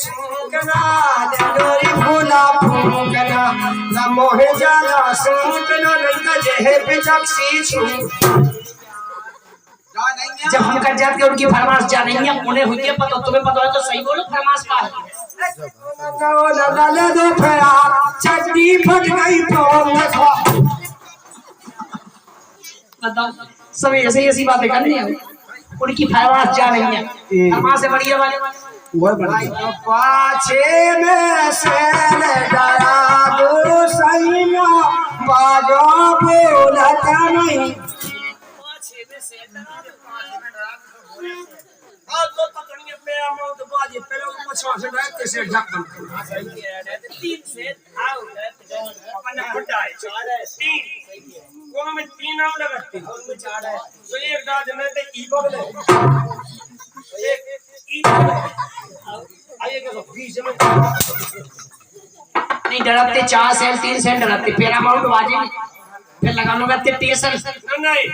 छूकना डोरी फूला फूकना ना मोहे जाला सूटना नहीं तो जेहे पे चक्सी छू जब हम कर जाते हैं उनकी फरमाइश जा नहीं है उन्हें हुई है पता तुम्हें पता है तो सही बोलो फरमाइश का है दो फेरा चड्डी फट गई तो सब ऐसे ऐसी बातें करनी है उनकी फरमाइश जा नहीं है फरमाइश से बढ़िया वाले पाछे में से डरा दो सैया बाजो बोलता नहीं तो पकड़िए पे अमाउंट बाजी पहले पछवा से डाल के से ढक्कन 3 से आओ अपन फटा है 3 कोनो में 3 आव लगती और में 4 है तो एक दाद में तो ई बगले एक ई आइए के बीच में नहीं डरते 4 सेंट 3 सेंट डरते फिर अमाउंट बाजी फिर लगानो करते टेंशन नहीं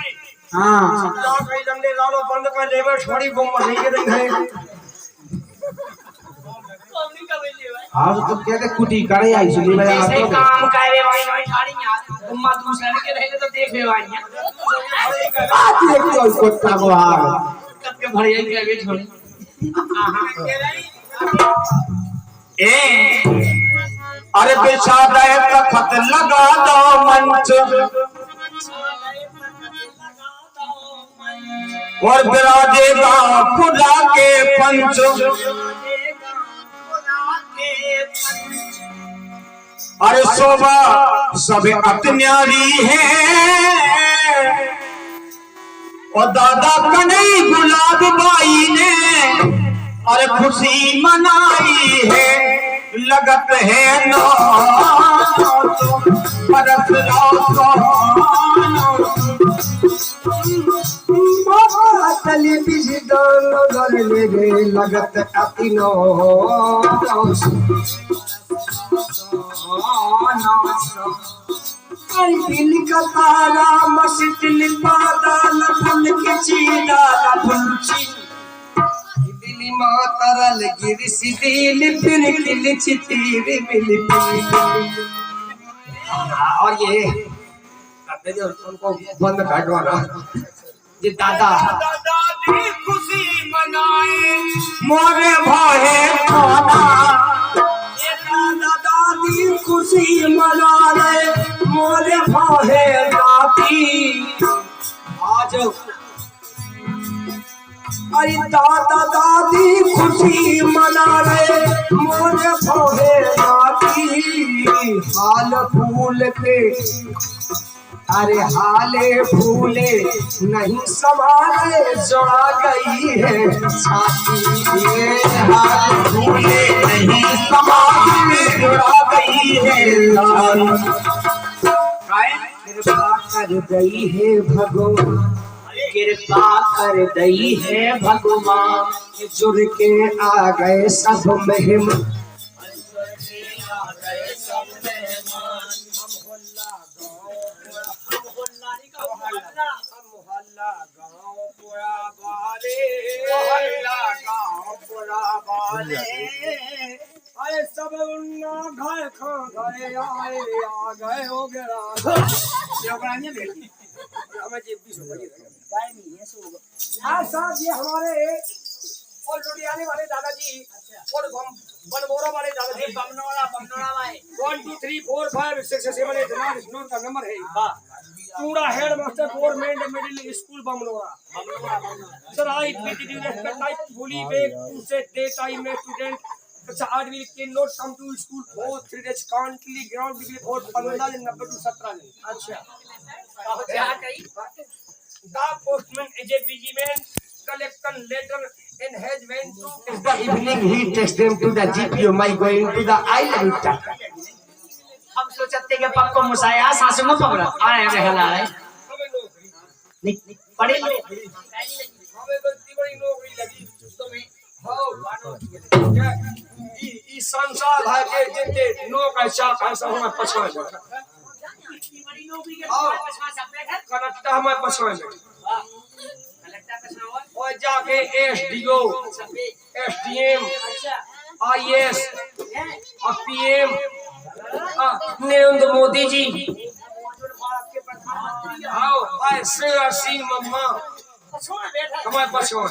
हां सब कई लंडे लालो बंद कर लेबर छोड़ी बम नहीं के रही है कौनी का बेले भाई आज तो कहते कुटी करे आई सुनी भाई ऐसे काम करे भाई भाई ठाड़ी यार तुम मा दूसरे के रहेगे तो देख ले भाई बात देखो कुत्ता को हां कब के भड़िया के आगे छोड़े अरे बेचारा है तखत लगा दो मंच और बिराजेगा खुदा के पंच अरे शोभा सब अतन्यारी है और दादा कन्हई गुलाब बाई ने अरे खुशी मनाई है लगत है नो परस तली बिजी दोनों घर मेरे लगत अतिनो दिल का तारा मस्जिद पादा लफुल के चीदा लफुल ची दिली मातरल गिरसी दिल फिर किल चितीर मिल और ये उनको बंद काटवाना ये दादा खुशी मनाए मोरे भाई खाना ये दादा दादी खुशी मनाए मोरे भाई दादी आज अरे दादा दादी खुशी मना रहे मोरे भाई दादी हाल फूल के अरे हाले फूले नहीं संभाले जोड़ा गई है छाती ये हाल फूले नहीं संभाले जोड़ा गई है कृपा कर गई है भगवान कृपा कर दई है भगवान जुड़ के आ गए सब मेहमान अरे सब घर खा गए आए आ गए हो गया साहब ये हमारे और लुधियाने वाले दादाजी और बनबोरा वाले दादाजी बमनोड़ा भाई 1 2 3 4 5 6 7 8 9 स्टोर का नंबर है Chuda head master government middle school Bamnoda sir I with due respect I fully beg to say that I में स्टूडेंट अच्छा आज भी can not come to school for 3 days कांटली ग्राउंड बिजली फॉर 15 दिन 90 टू 17 दिन अच्छा क्या कही the postman is a busy man collection letter and has went to the evening he takes them to the GPO my going to the island हम सोचते कि पक्को मुसाया सासू में पकड़ा आए रहला है नहीं पढ़े लो हमें गलती बड़ी नौकरी लगी तुम्हें हो ई संसार है के जितने नौकर चाकर सब हमें पछवा जाता बड़ी नौकरी के पछवा सकते हैं कनेक्टर हमें पछवा जाता और जाके एसडीओ एसडीएम आईएएस और पीएम नरेंद्र मोदी जी आओ ऐसे सिंह मम्मा हमारे पछोड़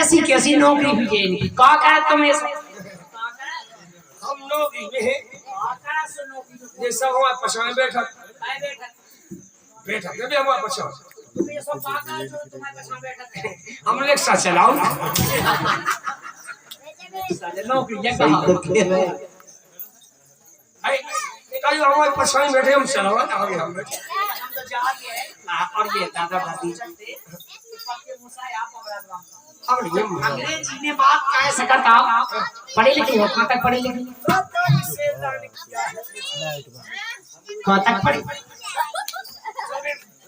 ऐसी कैसी नौकरी हुई है इनकी का कहा तुम ऐसा हम नौकरी में हैं जैसा हमारे पछोड़ बैठा बैठा जब हमारे पछोड़ हम रिक्शा चलाओ नौकरी ये सही कहा तो खेल है कहीं हमारे पछोड़ बैठे हम चलाओ आगे हम बैठे और ये दादा दादी अब ये अंग्रेजी में बात कह सकता पढ़े लिखे हो कहाँ तक पढ़े लिखे कहाँ तक पढ़े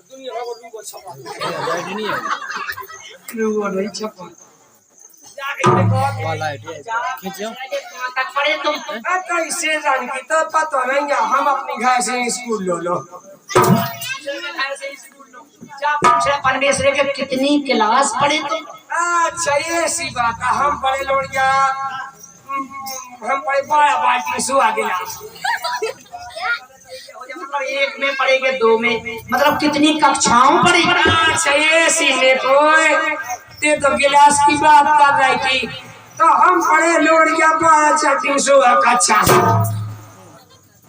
दुनिया भर में को छपा कहाँ तक पढ़े तुम कैसे जान की तो पता नहीं है हम अपनी घर से स्कूल लो परमेश्वर के कितनी क्लास पढ़े तुम अच्छा ये सी बात है हम पढ़े लोड़िया हम पढ़े 12 बाल्टी सुहा गिलास मतलब एक में पढ़ेगे दो में मतलब कितनी कक्षाओं पढ़े अच्छा ये सी ने कोई ते तो गिलास की बात कर रही थी तो हम पढ़े लोड़िया 12 चट्टी सुहा कक्षा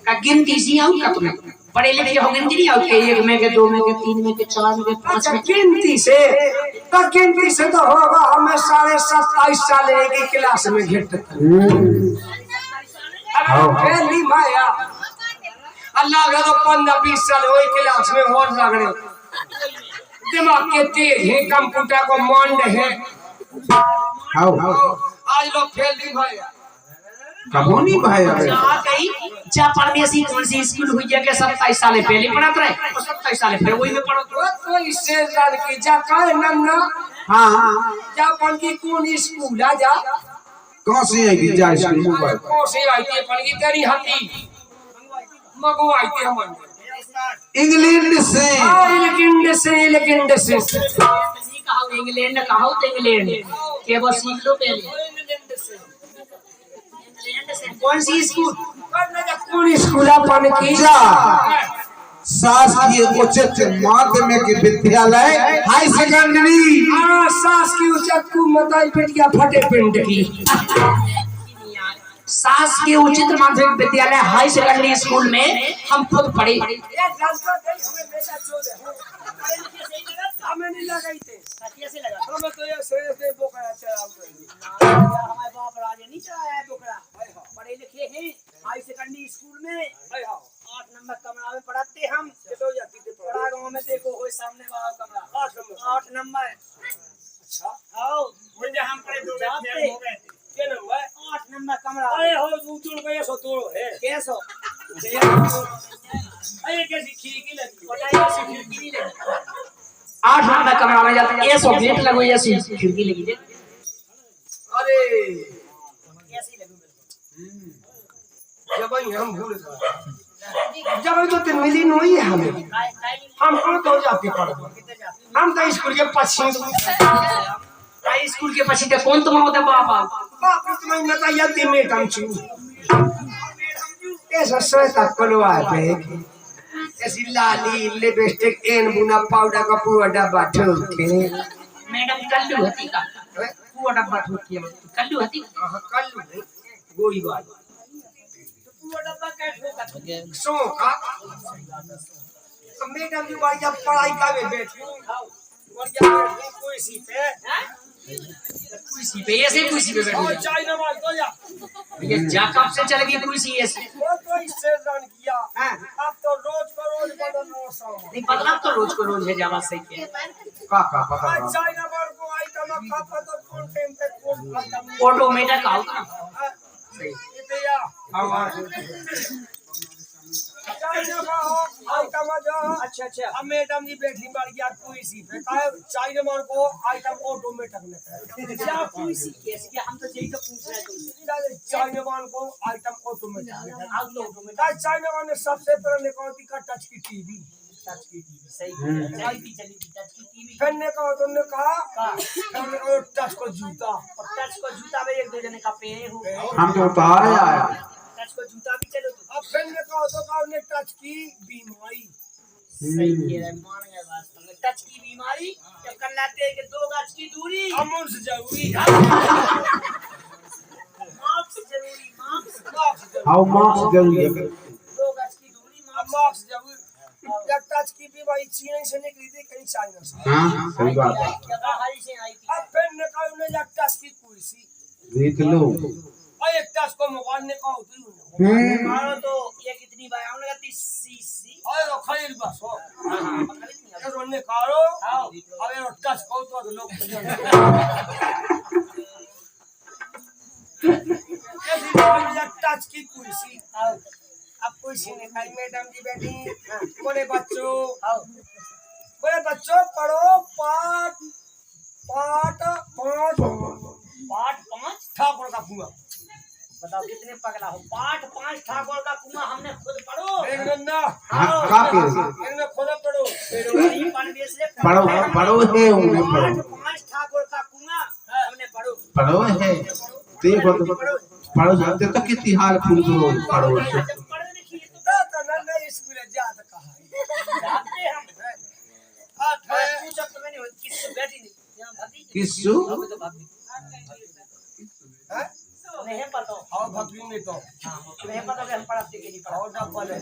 का गिनती सी आऊं का तुम्हें पढ़े लिखे हो गिनती नहीं आती एक में के दो में के तीन में के चार में के पांच अच्छा में गिनती से तो होगा हमें 27.5 साल एक ही क्लास में घिट पहली माया अल्लाह का तो 15-20 साल वही क्लास में और लगने दिमाग के तेज है कंप्यूटर को मांड है आओ आज लोग फेल नहीं भाया कबो नहीं भाई जा गई जा परमेश्वर कौन सी स्कूल हुई है के 27 साल पहले पढ़त रहे और 27 साल फिर वही में पढ़त तो इससे जान की जा काहे नन्ना हाँ जा पन की कौन स्कूल आ जा कौन सी है कि जा स्कूल कौन सी आई थी पन की तेरी हती मगो आई थी हमन इंग्लैंड से लेकिन से कहो इंग्लैंड कहो तो इंग्लैंड के बस सीख लो पहले इंग्लैंड से कौन सी स्कूल कौन स्कूल अपन की जा शासकीय उच्च माध्यमिक विद्यालय हाई सेकेंडरी सास की उचक्कू मताई पिटिया फटे पिंड की शासकीय उच्च माध्यमिक विद्यालय हाई सेकेंडरी स्कूल में हम खुद पढ़े हमें नहीं लगाई थे कैसे लगा हमें तो ये श्रेय से बोकरा चला हमारे बाप राजा नहीं चलाया है बोकरा पढ़े लिखे हैं हाई सेकेंडरी स्कूल में 8 नंबर कमरा में पढ़ाते हम तो जाती थे बड़ा गांव में देखो हो सामने वाला कमरा 8 नंबर अच्छा आओ मुझे हम पढ़े दो जाते क्या नाम है 8 नंबर कमरा अरे हो उतुड़ गए सो तोड़ है कैसो अरे कैसी खिड़की लगी बताइए ऐसी खिड़की नहीं लगी 8 नंबर कमरा में जाते ये सो गेट लगो ऐसी खिड़की लगी दे अरे ऐसी लगी जब हम भूल गए जब तो ते मिली नहीं है हमें हम कौन तो जाते पढ़ हम तो स्कूल के पश्चिम हाई स्कूल के पीछे तो कौन तुम होता बाप बाप तुम्हें बता याद मैडम चू ऐसा सोता कोलवा पे ऐसी लाली लिपस्टिक एन बुना पाउडर का पूरा डब्बा ठोक के मैडम कल्लू हती का पूरा डब्बा ठोक के कल्लू हती कल्लू गोरी बात पूरा डब्बा क्या ठोका सो का मैडम जी बढ़िया पढ़ाई का में बैठी बढ़िया कोई सी पे कुर्सी पे ऐसे कुर्सी पे बैठो और चाय नमाज दो या ये जा कब से चल गई कुर्सी ऐसे वो तो इससे जान किया अब तो रोज को रोज बदल रहा हूं नहीं बदलाव तो रोज को रोज है जावा सही है का पता आज चाय नमाज को आइटम का पता कौन टाइम पे कौन खत्म ऑटोमेटिक आओ ना सही ये या चाय नमाज आइटम जो अच्छा अब मैडम जी बैठी बार यार कोई सी पे काय चाय नमाज को आइटम ऑटोमेटिक में क्या कुर्सी कैसे कि हम तो यही तो पूछ रहे थे चाय नमाज को आइटम ऑटोमेटिक में आउट ऑटोमेटिक चाय नमाज ने सबसे पहले निकाली का टच की टीवी टच की टीवी सही चली थी टच की टीवी। फिर ने कहा तुमने कहा का हमने कहा टच को जूता और टच को जूता में एक दो जने का पे हो हम तो बताया टच को जूता भी चलो तो अब फिर ने कहा तो कहा उन्हें टच की बीमारी सही कह रहे मान गए वास्तव में टच की बीमारी जब कर लाते हैं कि 2 गज की दूरी अमन से जरूरी है मास्क जरूरी मास्क हाउ मार्क्स जरूरी है 2 गज की दूरी अब मास्क मार्क्स जरूरी जब टच की बीमारी चीन से निकली थी कहीं चाइना से हां सही बात है हारी से आई थी अब फिर ने कहा उन्हें जब टच की कुर्सी देख लो और एक टच को मोबाइल ने कहा होती मारो तो ये कितनी बार हमने कहती सीसी और खरीद बस हो खरीद ये रोने कारो आओ अब ये टच को तो लोग ये टच की कुर्सी आओ अब कुर्सी ने कहा मैडम जी बैठी बोले बच्चों आओ पढ़ो पाठ पाठ 5 पाठ 5 ठाकुर का कुआं बताओ कितने पगला हो पाठ 5 ठाकुर का कुआं हमने खुद पढ़ो एक नन्ना हां का के इन्होंने खुद पढ़ो परवेश से पढ़ो पढ़ो है उन्हें पाठ पढ़ो 5 ठाकुर का कुआं हमने पढ़ो पढ़ो है देखो तो पढ़ो जानते तो कितनी हाल फूल पढ़ो जब पढ़ो लिखिए तो तो नन्ना स्कूल जात कहा जाते हम हाथ है पूछा तो मैंने किससे बैठी नहीं यहां भाभी किसु अब तो भाभी हैं नहीं पता हां भक्ति में तो हां तुम्हें पता कि हम पढ़ाते कि नहीं और पढ़ा डब्बा ले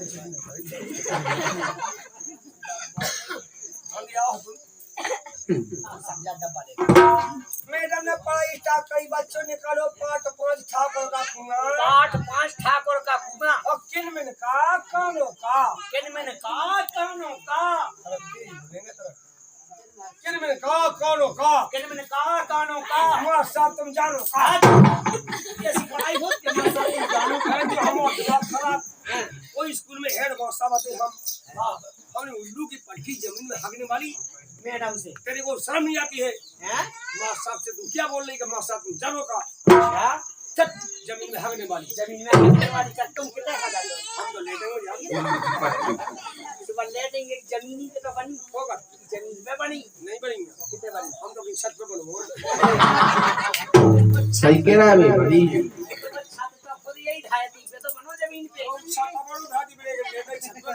हम आओ तुम समझा डब्बा ले मैडम ने पढ़ाई स्टार्ट करी बच्चों निकालो पाठ 5 ठाकुर का कुआं पाठ 5 ठाकुर का कुआं और किन में का कानो का किन मैंने कहा कानों का किन में का कानो का किन मैंने कहा कानों का हमारा साहब तुम जानो का ऐसी पढ़ाई होती है हमारे साथ इन गानों है जो हम खराब कोई स्कूल में हेड बॉस साहब आते हम हमने उल्लू की पट्टी जमीन में हगने वाली मैडम से तेरे को शर्म नहीं आती है हैं माँ साहब से तू क्या बोल रही है माँ साहब तुम जानो का क्या चट जमीन में हगने वाली जमीन में हगने वाली का तुम कितने खा जाते हो हम तो लेटे हो जाएंगे सुबह लेटेंगे जमीनी पे तो बनी होगा जमीन पे बनी नहीं बनेंगे कितने बनी हम तो अपनी छत पे बनोगे सही कह रहा है भाई तो छत तो खुद यही ढाई पे तो बनो जमीन पे छापा बनो धाती बनेगा लेटे छत पे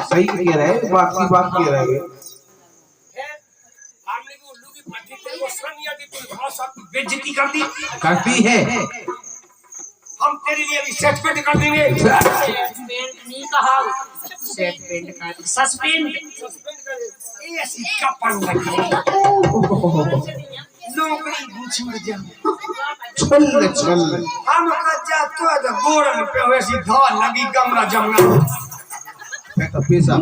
सही कह रहा है बाकी बात कह रहा है है हमने को उल्लू की पट्टी तेरे को शर्म नहीं आती तू माँ साहब की बेइज्जती करती करती है हम तेरे लिए अभी सेट पेंट कर देंगे पेंट नहीं कहा सेट पेंट का सस्पेंड सस्पेंड कर देंगे ये ऐसी कपड़ लगी नौकरी छूट जाए चल चल हम का जा तो गोरन पे वैसी धार लगी गमला जमना मैं तो पैसा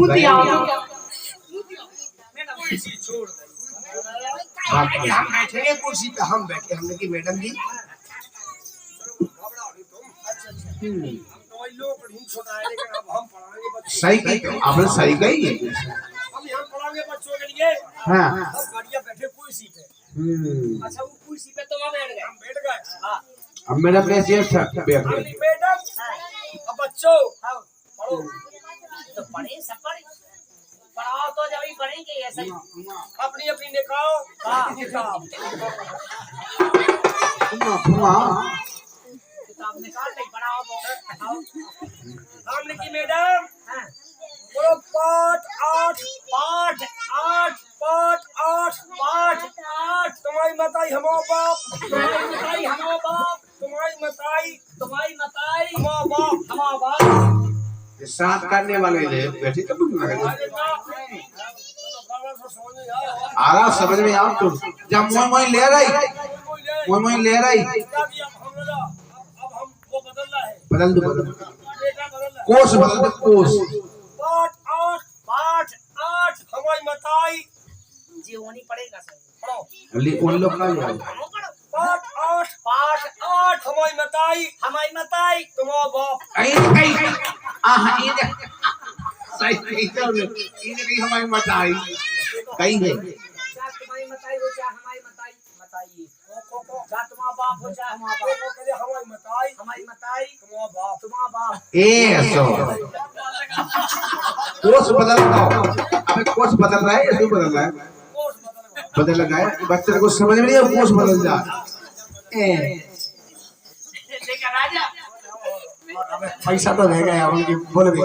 कुर्सी छोड़ दे आप हम बैठेंगे कुर्सी पे हम बैठे हमने की मैडम जी घबराओ नहीं तुम हम तो वही लोग नहीं छोड़ा है लेकिन अब हम पढ़ाएंगे बच्चों सही कही आपने सही कही है हम यहाँ पढ़ाएंगे बच्चों के लिए हाँ हम बढ़िया बैठे कुर्सी पे अच्छा वो कुर्सी पे तो वहां बैठ गए हम बैठ गए हां अब मेरा प्लेस ये था बैठ गया हमने मैडम अब बच्चों हां पढ़ो तो पढ़े सब पढ़े पढ़ाओ तो जब ही पढ़ेंगे ऐसा ही अपनी अपनी निकालो किताब किताब निकाल ले पढ़ाओ तो आओ हमने की मैडम हां बोलो पाठ 8 तुम्हारी मताई हमारा बाप तुम्हारी हमारा बाप तुम्हारी मताई तुम्हारी मताई हमारा बाप हमारा बाप ये साथ करने वाले ले बैठी तो बुक लगा आ रहा समझ में आप तो जब मोई ले रही मोई ले रही अब हम वो बदलना है बदल दो बेटा बदलना है कोर्स बदल दो कोर्स पाठ 8 हमारी मताई जी वो नहीं पढ़ेगा सर पढ़ो उन लोग का ले पढ़ो पाठ 8 हमारी मताई तुम्हारा बाप आई आहा ये सही तो ये नहीं हमारी मत आई कहीं है चाहे तुम्हारी मताई हो चाहे हमारी मताई मताई चाहे तुम्हारा बाप हो चाहे हमारा बाप हमारी मताई तुम्हारा बाप तुम्हारा बाप तुम्हारा बाप ए सो कोर्स बदल रहा हो। अबे कोर्स बदल रहा है या तू बदल रहा है? बदल लगा है बच्चे को समझ में नहीं है कोर्स बदल जा। लेकर राजा पैसा तो रहेगा यार उनकी बोल भी